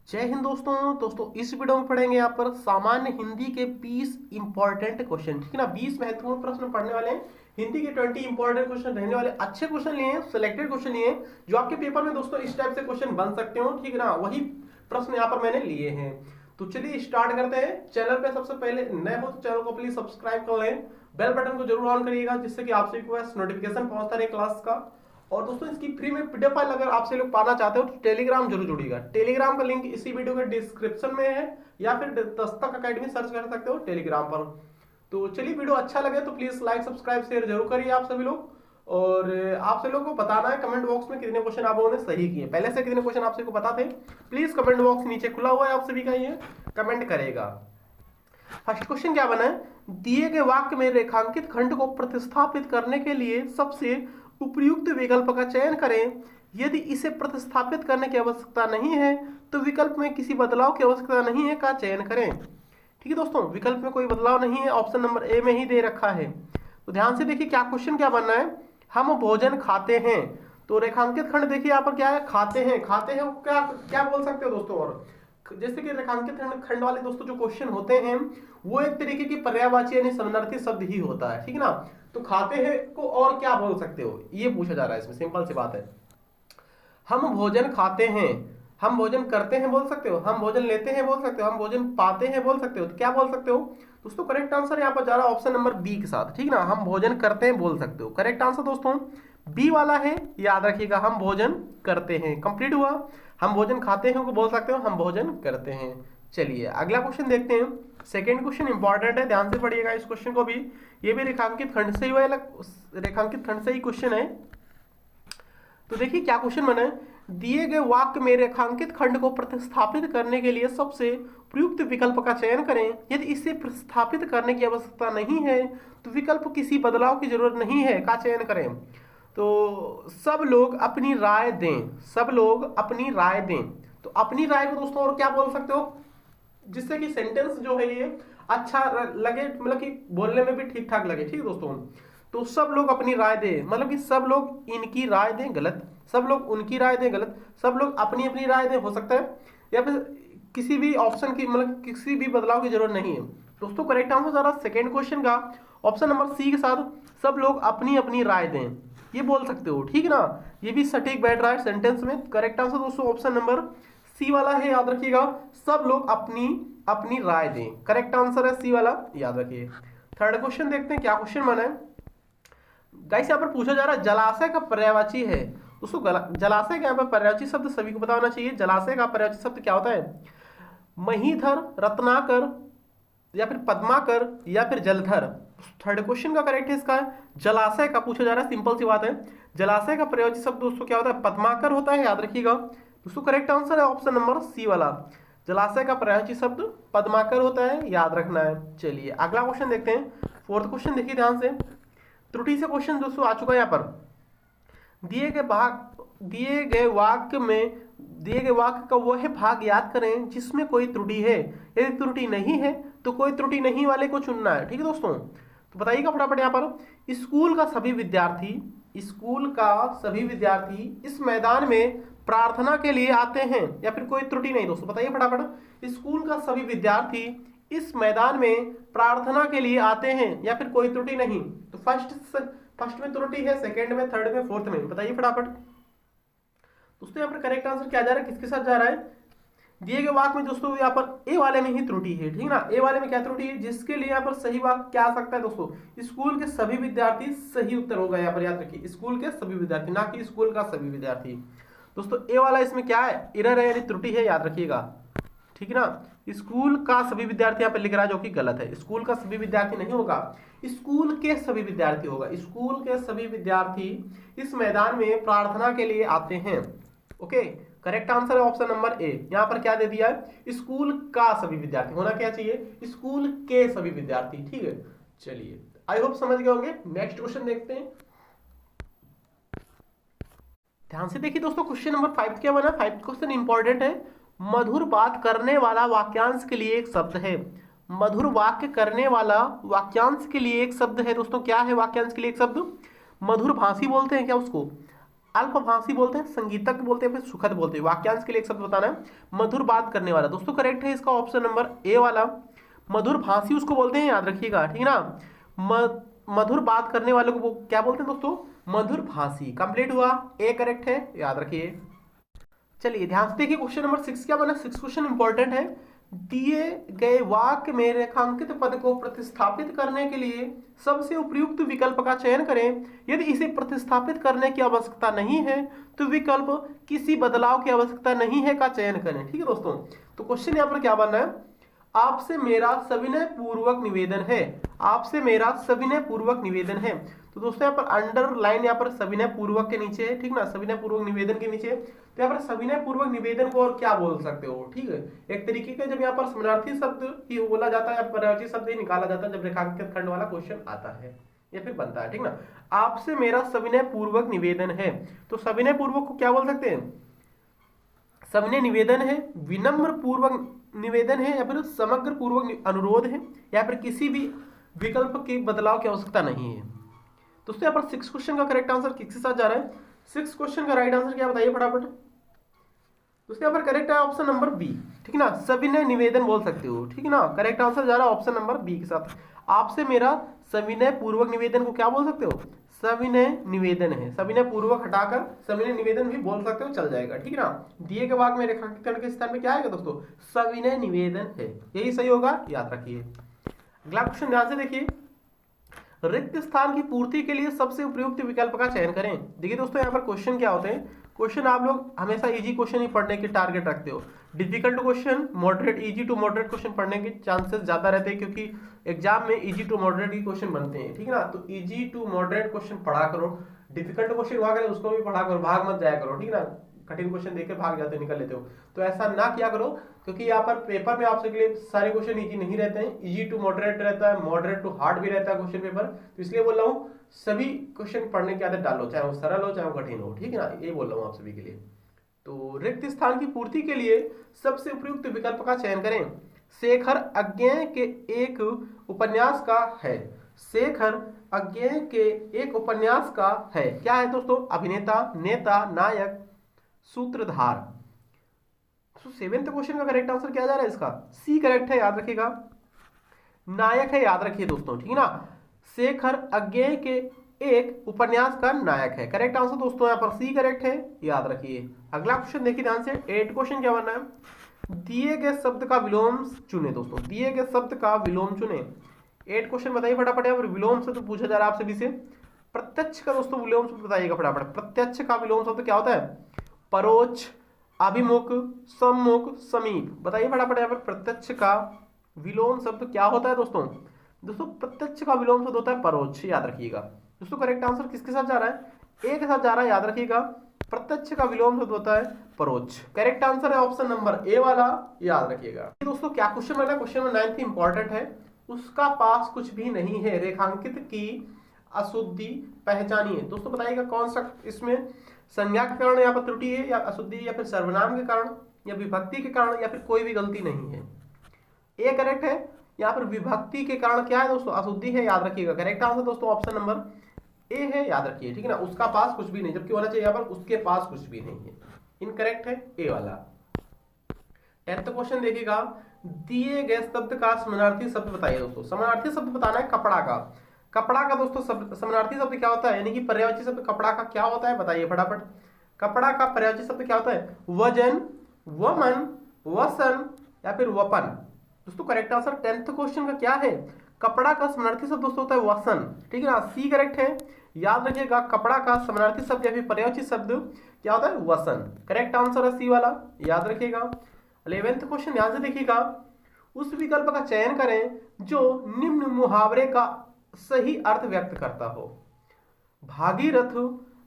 जय हिंद दोस्तों इस वीडियो में पढ़ेंगे यहाँ पर सामान्य हिंदी के 20 इंपॉर्टेंट क्वेश्चन। ठीक है ना, 20 महत्वपूर्ण प्रश्न पढ़ने वाले हैं। हिंदी के 20 इंपॉर्टेंट क्वेश्चन रहने वाले, अच्छे क्वेश्चन लिए हैं, सिलेक्टेड क्वेश्चन लिए हैं, जो आपके पेपर में दोस्तों इस टाइप से क्वेश्चन बन सकते हो। ठीक है ना, वही प्रश्न यहाँ पर मैंने लिए हैं। तो चलिए स्टार्ट करते हैं। चैनल पे सबसे पहले नए हो तो चैनल को प्लीज सब्सक्राइब कर लें, बेल बटन को जरूर ऑन करिएगा, जिससे कि आपसे नोटिफिकेशन पहुंचता रहे क्लास का। और दोस्तों इसकी फ्री में पीडीएफ फाइल अगर आपसे लोग पाना चाहते हो तो टेलीग्राम जरूर जुड़िएगा। टेलीग्राम का लिंक इसी वीडियो के डिस्क्रिप्शन में है, या फिर दस्तक अकेडमी सर्च कर सकते हो टेलीग्राम पर। तो चलिए, वीडियो अच्छा लगे तो प्लीज लाइक सब्सक्राइब शेयर जरूर करिए आप सभी लोग। और आप सभी लोगों को बताना है कमेंट बॉक्स में कितने क्वेश्चन आप लोगों ने सही किए, पहले से कितने क्वेश्चन आप सभी को पता थे। प्लीज कमेंट बॉक्स नीचे खुला हुआ है, आप सभी का ये कमेंट करेगा। फर्स्ट क्वेश्चन क्या बना है, दिए गए वाक्य में रेखांकित खंड को प्रतिस्थापित करने के लिए सबसे उपयुक्त विकल्प का चयन करें। यदि इसे प्रतिस्थापित करने की आवश्यकता नहीं है तो विकल्प में किसी बदलाव की आवश्यकता नहीं है का चयन करें। ठीक है दोस्तों, विकल्प में कोई बदलाव नहीं है, ऑप्शन नंबर ए में ही दे रखा है। तो ध्यान से देखिए क्या क्वेश्चन क्या बनना है, हम भोजन खाते हैं। तो रेखांकित खंड देखिए यहाँ पर क्या है, खाते हैं। खाते हैं क्या क्या बोल सकते हो दोस्तों। और जैसे कि रेखांकित खंड वाले दोस्तों जो क्वेश्चन होते हैं वो एक तरीके की पर्यायवाची यानी समानार्थी शब्द ही होता है। ठीक है ना, तो खाते हैं को और क्या बोल सकते हो, ये पूछा जा रहा है इसमें। सिंपल सी बात है, हम भोजन खाते हैं, हम भोजन करते हैं बोल सकते हो, हम भोजन लेते हैं बोल सकते हो, हम भोजन पाते हैं बोल सकते हो। तो क्या बोल सकते हो दोस्तों, करेक्ट आंसर यहाँ पर जा रहा है ऑप्शन नंबर बी के साथ। ठीक ना, हम भोजन करते हैं बोल सकते हो। करेक्ट आंसर दोस्तों बी वाला है, याद रखिएगा, हम भोजन करते हैं। कंप्लीट हुआ। हम भोजन खाते हैं को बोल सकते हो, हम भोजन करते हैं। चलिए अगला क्वेश्चन देखते हैं। सेकेंड क्वेश्चन इंपॉर्टेंट है, ध्यान से पढ़िएगा इस क्वेश्चन को भी। ये भी रेखांकित खंड से ही हुआ, रेखांकित खंड से ही क्वेश्चन है। तो देखिए क्या क्वेश्चन बना है, दिए गए वाक्य में रेखांकित खंड को प्रतिस्थापित करने के लिए सबसे प्रयुक्त विकल्प का चयन करें। यदि इसे प्रतिस्थापित करने की आवश्यकता नहीं है तो विकल्प किसी बदलाव की जरूरत नहीं है का चयन करें। तो सब लोग अपनी राय दें, सब लोग अपनी राय दें। तो अपनी राय को दोस्तों और क्या बोल सकते हो, जिससे कि सेंटेंस जो है ये अच्छा लगे, मतलब कि बोलने में भी ठीक ठाक लगे। ठीक है दोस्तों, तो सब लोग अपनी राय दें, मतलब कि सब लोग इनकी राय दें गलत, सब लोग उनकी राय दें गलत, सब लोग अपनी अपनी राय दें हो सकता है, या फिर किसी भी ऑप्शन की मतलब किसी भी बदलाव की जरूरत नहीं है। दोस्तों करेक्ट आंसर जरा सेकेंड क्वेश्चन का ऑप्शन नंबर सी के साथ, सब लोग अपनी अपनी राय दें, ये बोल सकते हो। ठीक है ना, ये भी सटीक बैठ रहा है सेंटेंस में। करेक्ट आंसर दोस्तों ऑप्शन नंबर सी वाला है, याद रखिएगा, सब लोग अपनी अपनी राय दें। करेक्ट आंसर है सी वाला, याद रखिए। थर्ड क्वेश्चन देखते हैं क्या क्वेश्चन बना है। गाइस यहाँ पर पूछा जा रहा है जलाशय का पर्यायवाची है। दोस्तों जलाशय का यहाँ पर पर्यायवाची शब्द सभी को पता होना चाहिए। जलाशय का पर्यायवाची शब्द क्या होता है, महीधर, रत्नाकर, या फिर पद्माकर, या फिर जलधर। थर्ड क्वेश्चन का करेक्ट है इसका जलाशय का पूछा जा रहा है। सिंपल सी बात है, जलाशय का पर्यायवाची शब्द दोस्तों क्या होता है, पद्माकर होता है, याद रखिएगा। दोस्तों करेक्ट आंसर है ऑप्शन नंबर सी वाला, जलाशय का पर्यायवाची शब्द पद्माकर होता है, याद रखना है। चलिए अगला क्वेश्चन देखते हैं। फोर्थ क्वेश्चन देखिए ध्यान से, त्रुटि से क्वेश्चन दोस्तों आ चुका है यहाँ पर। दिए गए वाक्य का वह भाग याद करें जिसमें कोई त्रुटि है। यदि त्रुटि नहीं है तो कोई त्रुटि नहीं वाले को चुनना है। ठीक है दोस्तों, तो बताइएगा फटाफट यहाँ पर, स्कूल का सभी विद्यार्थी इस मैदान में प्रार्थना के लिए आते हैं, या फिर कोई त्रुटि नहीं। दोस्तों बताइए फटाफट, स्कूल का सभी विद्यार्थी इस मैदान में प्रार्थना के लिए आते हैं, या फिर कोई त्रुटि नहीं। तो फर्स्ट में त्रुटि है, सेकंड में, थर्ड में, फोर्थ में, बताइए फटाफट। दोस्तों यहाँ पर करेक्ट आंसर क्या जा रहा है, किसके साथ जा रहा है, दिए गए वाक्य में दोस्तों यहाँ पर ए वाले में ही त्रुटि है। ठीक है ना, ए वाले में क्या त्रुटि है, जिसके लिए यहाँ पर सही वाक्य क्या आ सकता है दोस्तों, स्कूल के सभी विद्यार्थी सही उत्तर होगा। यहाँ पर याद रखिए, स्कूल के सभी विद्यार्थी, ना कि स्कूल का सभी विद्यार्थी। दोस्तों ए वाला इसमें क्या है, एरर है यानी त्रुटि है, याद रखिएगा। ठीक है ना, स्कूल का सभी विद्यार्थी यहाँ पर लिख रहा है, जो कि गलत है। स्कूल का सभी विद्यार्थी नहीं होगा, स्कूल के सभी विद्यार्थी होगा। स्कूल के सभी विद्यार्थी इस मैदान में प्रार्थना के लिए आते हैं। ओके, करेक्ट आंसर है ऑप्शन नंबर ए। यहाँ पर क्या दे दिया है, स्कूल का सभी विद्यार्थी, होना क्या चाहिए, स्कूल के सभी विद्यार्थी। ठीक है, चलिए आई होप समझ गए होंगे। नेक्स्ट क्वेश्चन देखते हैं, ध्यान से देखिए दोस्तों। क्वेश्चन नंबर 5 क्या बना, 5 क्वेश्चन इंपॉर्टेंट है। मधुर बात करने वाला वाक्यांश के लिए एक शब्द है। मधुर वाक्य करने वाला वाक्यांश के लिए एक शब्द है। दोस्तों क्या है वाक्यांश के लिए एक शब्द, मधुर भाषी बोलते हैं क्या उसको, अल्पभाषी बोलते हैं, संगीतज्ञ बोलते हैं, फिर सुखद बोलते हैं। वाक्यांश के लिए एक शब्द बताना है, मधुर बात करने वाला। दोस्तों करेक्ट है इसका ऑप्शन नंबर ए वाला, मधुर भाषी उसको बोलते हैं, याद रखिएगा, ठीक है ना। मधुर बात करने वाले को वो क्या बोलते हैं दोस्तों, मधुर भाषी। कंप्लीट हुआ, ए करेक्ट है, याद रखिए। चलिए ध्यान से देखिए क्वेश्चन नंबर 6 क्या बना। 6 क्वेश्चन इंपॉर्टेंट है। दिए गए वाक्य में रेखांकित पद को प्रतिस्थापित करने के लिए सबसे उपयुक्त विकल्प का चयन करें। यदि इसे प्रतिस्थापित करने की आवश्यकता नहीं है तो विकल्प किसी बदलाव की आवश्यकता नहीं है का चयन करें। ठीक है दोस्तों, तो क्वेश्चन यहाँ पर क्या बनना है, आपसे मेरा सविनय पूर्वक निवेदन है, आपसे मेरा सविनय पूर्वक निवेदन है। तो दोस्तों यहाँ पर अंडरलाइन यहाँ पर सविनय पूर्वक के नीचे है, ठीक ना, सविनय पूर्वक निवेदन के नीचे। तो यहाँ पर सविनय पूर्वक निवेदन को और क्या बोल सकते हो, ठीक है, एक तरीके का जब यहाँ पर समानार्थी शब्द ही बोला जाता है, पर्यायवाची शब्द ही निकाला जाता है जब रेखांकित खंड वाला क्वेश्चन आता है या फिर बनता है, ठीक ना। आपसे मेरा सविनय पूर्वक निवेदन है, तो सविनय पूर्वक को क्या बोल सकते हैं, सविनय निवेदन है, विनम्र पूर्वक निवेदन है, या फिर समग्र पूर्वक अनुरोध है, या फिर किसी भी विकल्प के बदलाव की आवश्यकता नहीं है। दोस्तों यहाँ पर 6 क्वेश्चन का करेक्ट आंसर किसके साथ जा रहा है, 6 क्वेश्चन का राइट आंसर क्या बताइए फटाफट। दोस्तों यहाँ पर करेक्ट है ऑप्शन नंबर बी, ठीक है ना, सविनय निवेदन बोल सकते हो, ठीक है ना। करेक्ट आंसर जा रहा है ऑप्शन नंबर बी के साथ। आपसे मेरा सविनय पूर्वक निवेदन को क्या बोल सकते हो, सविनय निवेदन है, सविनय पूर्वक हटाकर सविनय निवेदन भी बोल सकते हो, चल जाएगा, ठीक है ना। दिए गए वाक्य में रेखांकित करने के स्थान में क्या आएगा दोस्तों, सविनय निवेदन है, यही सही होगा, याद रखिए। अगला क्वेश्चन ध्यान से देखिए, रिक्त स्थान की पूर्ति के लिए सबसे उपयुक्त विकल्प का चयन करें। देखिए दोस्तों यहाँ पर क्वेश्चन क्या होते हैं, क्वेश्चन आप लोग हमेशा इजी क्वेश्चन ही पढ़ने के टारगेट रखते हो, difficult question, moderate, easy to moderate question पढ़ने के चांसेस ज्यादा रहते हैं, क्योंकि एग्जाम में इजी टू मॉडरेट ही क्वेश्चन बनते हैं, ठीक है ना। तो इजी टू मॉडरेट क्वेश्चन पढ़ा करो, डिफिकल्ट क्वेश्चन हुआ करे उसको भी पढ़ा करो, भाग मत जाया करो, ठीक है ना। कठिन क्वेश्चन देकर भाग जाते हो, निकल लेते हो, तो ऐसा ना किया करो, क्योंकि यहाँ पर पेपर में आपसे के लिए सारे क्वेश्चन इजी नहीं रहते हैं, इजी टू मॉडरेट रहता है, मॉडरेट टू हार्ड भी रहता है क्वेश्चन पेपर। तो इसलिए बोल रहा हूँ सभी क्वेश्चन पढ़ने की आदत डालो, चाहे वो सरल हो चाहे वो कठिन हो, ठीक है ना, ये बोल रहा हूँ आप सभी के लिए। तो रिक्त स्थान की पूर्ति के लिए सबसे उपयुक्त विकल्प का चयन करें। शेखर अज्ञेय के एक उपन्यास का है, शेखर अज्ञेय के एक उपन्यास का है, क्या है दोस्तों, अभिनेता, नेता, नायक, सूत्रधार। तो 7th क्वेश्चन का करेक्ट आंसर क्या जा रहा है इसका, सी करेक्ट है, याद रखिएगा, नायक है, याद रखिए दोस्तों, ठीक है ना। शेखर अज्ञेय के एक उपन्यास का नायक है, करेक्ट आंसर दोस्तों यहाँ पर सी करेक्ट है, याद रखिए। अगला क्वेश्चन देखिए ध्यान से, 8 क्वेश्चन क्या बनना है, दिए गए शब्द का विलोम चुने। दोस्तों दिए गए शब्द का विलोम चुने, 8 क्वेश्चन बताइए फटाफट। यहाँ पर विलोम शब्द पूछा जा रहा है आप सभी से, प्रत्यक्ष का दोस्तों विलोम शब्द बताइएगा फटाफट। प्रत्यक्ष का विलोम शब्द क्या होता है, परोक्ष, अभिमुख, सम्मुख, समीप, बताइए फटाफट। यहाँ पर प्रत्यक्ष का विलोम शब्द क्या होता है दोस्तों, दोस्तों प्रत्यक्ष का विलोम शब्द होता है परोक्ष, याद रखिएगा। दोस्तों करेक्ट आंसर किसके साथ जा रहा है, ए के साथ जा रहा है, याद रखिएगा, प्रत्यक्ष का विलोम शब्द होता है परोक्ष। करेक्ट आंसर है ऑप्शन नंबर ए वाला, याद रखिएगा। दोस्तों क्या क्वेश्चन बना, क्वेश्चन नंबर 9 इंपॉर्टेंट है, उसका पास कुछ भी नहीं है, रेखांकित की अशुद्धि पहचानिए। दोस्तों बताइएगा कौन सा इसमें संज्ञा के कारण यहाँ पर त्रुटि है, या अशुद्धि, या फिर सर्वनाम के कारण, या विभक्ति के कारण, या फिर कोई भी गलती नहीं है। ए करेक्ट है, यहाँ पर विभक्ति के कारण क्या है दोस्तों, अशुद्धि है, याद रखिएगा। करेक्ट आंसर दोस्तों ऑप्शन नंबर ए है, याद रखिए, ठीक है ना। उसका पास कुछ भी नहीं, जबकि होना चाहिए यहाँ पर उसके पास कुछ भी नहीं है, इनकरेक्ट है ए वाला। 10th क्वेश्चन देखिएगा, दिए गए शब्द का समानार्थी शब्द बताइए। दोस्तों समानार्थी शब्द बताना है कपड़ा का, कपड़ा का दोस्तों समानार्थी शब्द क्या होता है, यानी कि पर्यायवाची शब्द कपड़ा का क्या होता है, बताइए फटाफट। कपड़ा का पर्यायवाची शब्द क्या होता है, वजन, वमन, वसन, या फिर वपन। दोस्तों करेक्ट आंसर 10th क्वेश्चन का क्या है, कपड़ा का समानार्थी शब्द दोस्तों होता है वसन, ठीक है ना, सी करेक्ट है, याद रखिएगा। कपड़ा का समानार्थी शब्द या फिर पर्यायवाची शब्द क्या होता है, वसन। करेक्ट आंसर है सी वाला, याद रखिएगा। 11th क्वेश्चन ध्यान से देखिएगा, उस विकल्प का चयन करें जो निम्न मुहावरे का सही अर्थ व्यक्त करता हो। भागीरथ,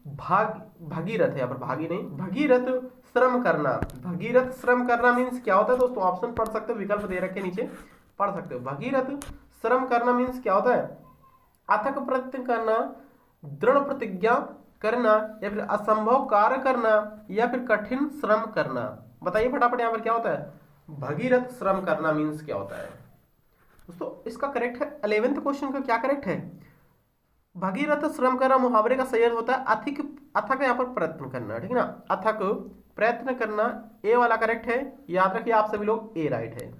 भगीरथ है यहाँ पर, भागी नहीं, भगीरथ श्रम करना, भगीरथ श्रम करना मीन्स क्या होता है दोस्तों, ऑप्शन पढ़ सकते हो, विकल्प दे रखे नीचे पढ़ सकते हो। भगीरथ श्रम करना मीन्स क्या होता है, अथक प्रयत्न करना, दृढ़ प्रतिज्ञा करना, या फिर असंभव कार्य करना, या फिर कठिन श्रम करना। बताइए फटाफट यहाँ पर क्या होता है, भगीरथ श्रम करना मीन्स क्या होता है दोस्तों। इसका करेक्ट है 11th क्वेश्चन का क्या करेक्ट है, भगीरथ श्रम करना मुहावरे का सही अर्थ होता है अधिक, अथक यहाँ पर प्रयत्न करना, ठीक है ना, अथक प्रयत्न करना, ए वाला करेक्ट है, याद रखिए आप सभी लोग, ए राइट है।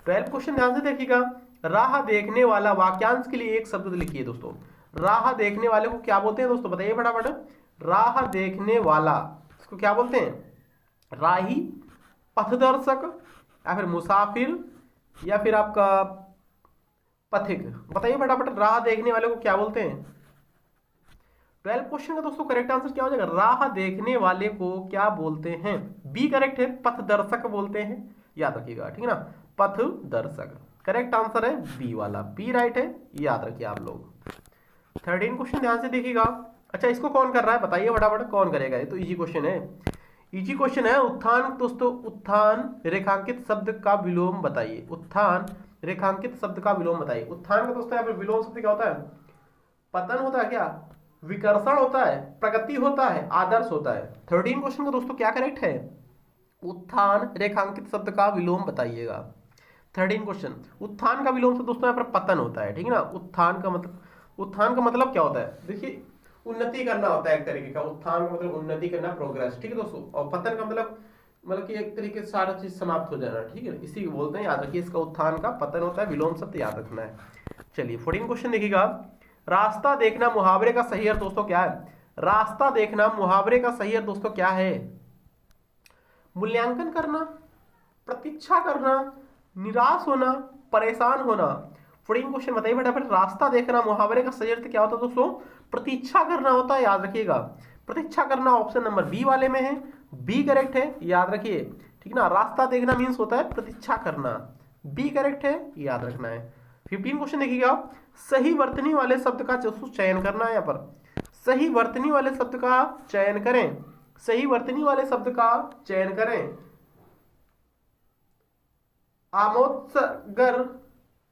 12 क्वेश्चन ध्यान से देखिएगा, राह देखने वाला वाक्यांश के लिए एक शब्द लिखिए दोस्तों। राह देखने वाले को क्या बोलते हैं दोस्तों, बताइए फटाफट। राह देखने वाला इसको क्या बोलते हैं, राही, पथदर्शक, या फिर मुसाफिर, या फिर आपका पथिक, बताइए फटाफट राह देखने वाले को क्या बोलते हैं। 12 क्वेश्चन का दोस्तों करेक्ट आंसर क्या हो जाएगा, राह देखने वाले को क्या बोलते हैं, बी करेक्ट है, पथदर्शक बोलते हैं, याद रखिएगा, ठीक है ना, पथदर्शक करेक्ट आंसर है, बी वाला, बी राइट है, याद रखिए आप लोग। 13 क्वेश्चन ध्यान से देखिएगा। अच्छा इसको कौन कर रहा है, बताइए फटाफट कौन करेगा, ये तो इजी क्वेश्चन है, इजी क्वेश्चन है। उत्थान दोस्तों, उत्थान रेखांकित शब्द का विलोम बताइए, उत्थान रेखांकित शब्द का विलोम बताइए। उत्थान का दोस्तों यहाँ पर विलोम शब्द क्या होता है, पतन होता है क्या, विकर्षण होता है, प्रगति होता है, आदर्श होता है। 13 क्वेश्चन का दोस्तों क्या करेक्ट है, उत्थान रेखांकित शब्द का विलोम बताइएगा। 13 क्वेश्चन, उत्थान का विलोम शब्द दोस्तों यहाँ पर पतन होता है, ठीक है ना। उत्थान का मतलब क्या होता है, देखिए उन्नति करना होता है एक तरीके का, उत्थान का मतलब उन्नति करना, प्रोग्रेस, ठीक है दोस्तों। और पतन का मतलब कि एक तरीके से सारा चीज समाप्त हो जाना, ठीक है, इसी को बोलते हैं, याद रखिए, इसका उत्थान का पतन होता है, विलोम शब्द याद रखना है। चलिए 14 क्वेश्चन देखिएगा, रास्ता देखना मुहावरे का सही अर्थ दोस्तों क्या है, रास्ता देखना मुहावरे का सही अर्थ दोस्तों क्या है, मूल्यांकन करना, प्रतीक्षा करना, निराश होना, परेशान होना। 14 क्वेश्चन बताइए फटाफट, रास्ता देखना मुहावरे का सही अर्थ क्या होता है दोस्तों, प्रतीक्षा करना होता है, याद रखिएगा, प्रतीक्षा करना ऑप्शन नंबर बी वाले में है, बी करेक्ट है, याद रखिए, ठीक ना। रास्ता देखना मीन्स होता है प्रतीक्षा करना, बी करेक्ट है, याद रखना है। 15 क्वेश्चन देखिएगा, सही वर्तनी वाले शब्द का चयन करना है, यहाँ पर सही वर्तनी वाले शब्द का चयन करें, सही वर्तनी वाले शब्द का चयन करें। आमोत्सगर,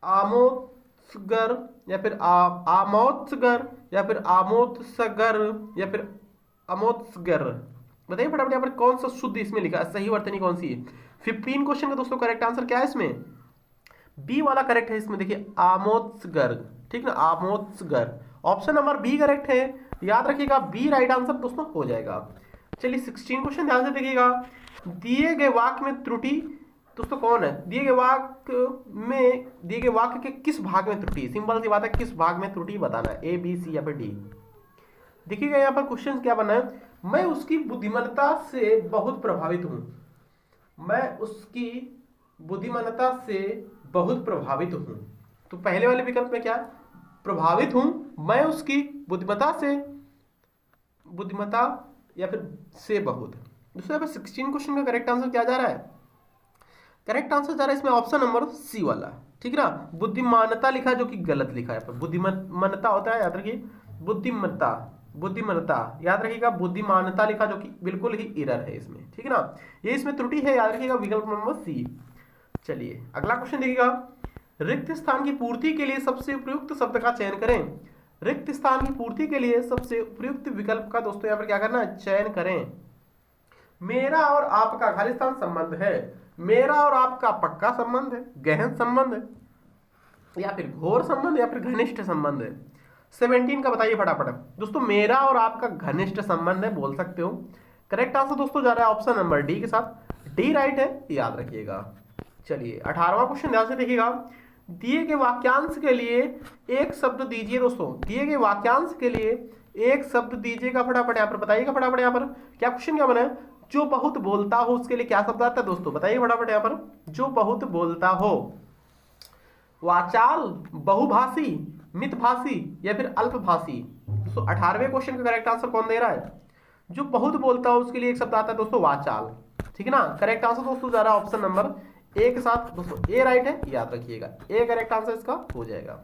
आमोत्सगर, या फिर आमोत्सगर, या फिर आमोत्सगर, या फिर आमोत्सगर, बताइए फटाफट यहाँ पर कौन सा शुद्ध इसमें लिखा है, सही वर्तनी कौन सी है। 15 क्वेश्चन का दोस्तों करेक्ट आंसर क्या है इसमें, बी वाला करेक्ट है इसमें, देखिए आमोत्सगर, ठीक ना, आमोत्सगर, ऑप्शन नंबर बी करेक्ट है, याद रखिएगा, बी राइट आंसर दोस्तों हो जाएगा। चलिए 16 क्वेश्चन ध्यान से देखिएगा, दिए गए वाक्य में त्रुटि दोस्तों कौन है, दिए गए वाक्य के किस भाग में त्रुटि, सिंपल सी बात है, किस भाग में त्रुटि बताना है, ए बी सी या फिर डी। देखिएगा यहाँ पर क्वेश्चन क्या बना है, मैं उसकी बुद्धिमत्ता से बहुत प्रभावित हूं, मैं उसकी बुद्धिमत्ता से बहुत प्रभावित हूं, तो पहले वाले विकल्प में क्या है, प्रभावित हूं, मैं उसकी बुद्धिमत्ता से, बुद्धिमत्ता या फिर से बहुत। दूसरे पर 16 क्वेश्चन का करेक्ट आंसर क्या जा रहा है, करेक्ट आंसर जा रहा है इसमें ऑप्शन नंबर सी वाला, ठीक है ना, बुद्धिमानता लिखा है जो कि गलत लिखा है, बुद्धिमानता होता है, याद रखिए, बुद्धिमत्ता, बुद्धिमत्ता याद रखिएगा, बुद्धिमानता लिखा जो कि बिल्कुल ही एरर है इसमें, ठीक है ना, ये इसमें त्रुटि है, याद रखिएगा, विकल्प नंबर सी। चलिए अगला क्वेश्चन देखिएगा, रिक्त स्थान की पूर्ति के लिए सबसे उपयुक्त शब्द का चयन करें, रिक्त स्थान की पूर्ति के लिए सबसे उपयुक्त विकल्प का दोस्तों यहाँ पर क्या करना है, चयन करें। मेरा और आपका खालिस्तान संबंध है, मेरा और आपका पक्का संबंध है, गहन संबंध है, या फिर घोर संबंध, या फिर घनिष्ठ संबंध है। 17 का बताइए फटाफट दोस्तों, मेरा और आपका घनिष्ठ संबंध है बोल सकते हो, करेक्ट आंसर दोस्तों जा रहा है ऑप्शन नंबर डी के साथ, डी राइट है, याद रखिएगा। चलिए 18वां क्वेश्चन ध्यान से देखिएगा, दिए गए वाक्यांश के लिए एक शब्द दीजिए दोस्तों, दिए गए वाक्यांश के लिए एक शब्द दीजिएगा फटाफट, यहाँ पर बताइएगा फटाफट, यहाँ पर क्या क्वेश्चन क्या बना है, जो बहुत बोलता हो उसके लिए क्या शब्द आता है दोस्तों, बताइए फटाफट यहाँ पर, जो बहुत बोलता हो, वाचाल, बहुभाषी, मितभाषी, या फिर अल्पभाषी। दोस्तों 18वें क्वेश्चन का करेक्ट आंसर कौन दे रहा है, जो बहुत बोलता हो उसके लिए एक शब्द आता है दोस्तों वाचाल, ठीक है ना, करेक्ट आंसर दोस्तों जा रहा है ऑप्शन नंबर ए के साथ दोस्तों, ए राइट है, याद रखिएगा, ए करेक्ट आंसर इसका हो जाएगा।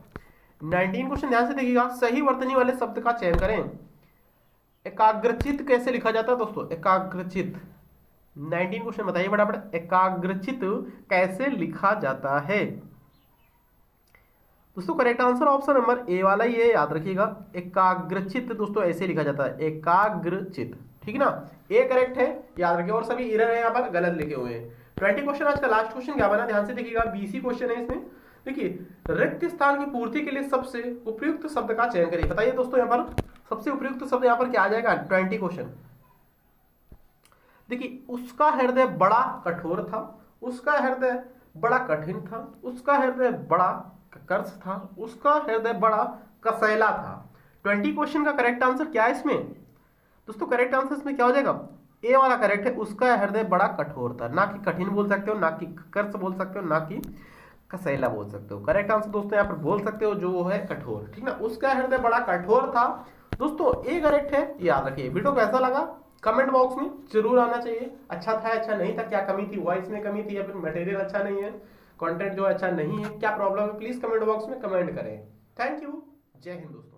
19 क्वेश्चन ध्यान से देखिएगा, सही वर्तनी वाले शब्द का चयन करें। एकाग्रचित कैसे लिखा जाता है दोस्तों, एकाग्रचित, 19 क्वेश्चन बताइए फटाफट, एकाग्रचित कैसे लिखा जाता है दोस्तों, correct answer option number A वाला ही है, याद रखिएगा, एकाग्रचित दोस्तों ऐसे लिखा जाता है, एकाग्रचित, ठीक है ना, ए करेक्ट है, याद रखिए, और सभी एरर है यहाँ पर, गलत लिखे हुए हैं। 20 क्वेश्चन आज का लास्ट क्वेश्चन क्या बना, ध्यान से देखिएगा, बीसी क्वेश्चन है इसमें, देखिए, रिक्त स्थान की पूर्ति के लिए सबसे उपयुक्त शब्द का चयन करिए। बताइए दोस्तों, यहाँ पर सबसे उपयुक्त शब्द यहाँ पर क्या आ जाएगा? 20 क्वेश्चन। देखिए, उसका हृदय बड़ा कठोर था, उसका हृदय बड़ा कठिन था, उसका हृदय बड़ा कर्स था, उसका हृदय बड़ा कसैला था। 20 क्वेश्चन का करेक्ट आंसर क्या है इसमें दोस्तों? करेक्ट आंसर इसमें क्या हो जाएगा? ए वाला करेक्ट है, उसका हृदय बड़ा कठोर था। ना कि कठिन बोल सकते हो, ना कि कर्स बोल सकते हो, ना कि कसैला बोल सकते हो। करेक्ट आंसर दोस्तों यहाँ पर बोल सकते हो जो है कठोर, ठीक ना। उसका हृदय बड़ा कठोर था दोस्तों, ए करेक्ट है, याद रखिए। वीडियो कैसा लगा कमेंट बॉक्स में जरूर आना चाहिए। अच्छा था, अच्छा नहीं था, क्या कमी थी, वॉइस में कमी थी या फिर मटेरियल अच्छा नहीं है, कंटेंट जो अच्छा नहीं है, क्या प्रॉब्लम है, प्लीज कमेंट बॉक्स में कमेंट करें। थैंक यू, जय हिंद दोस्तों।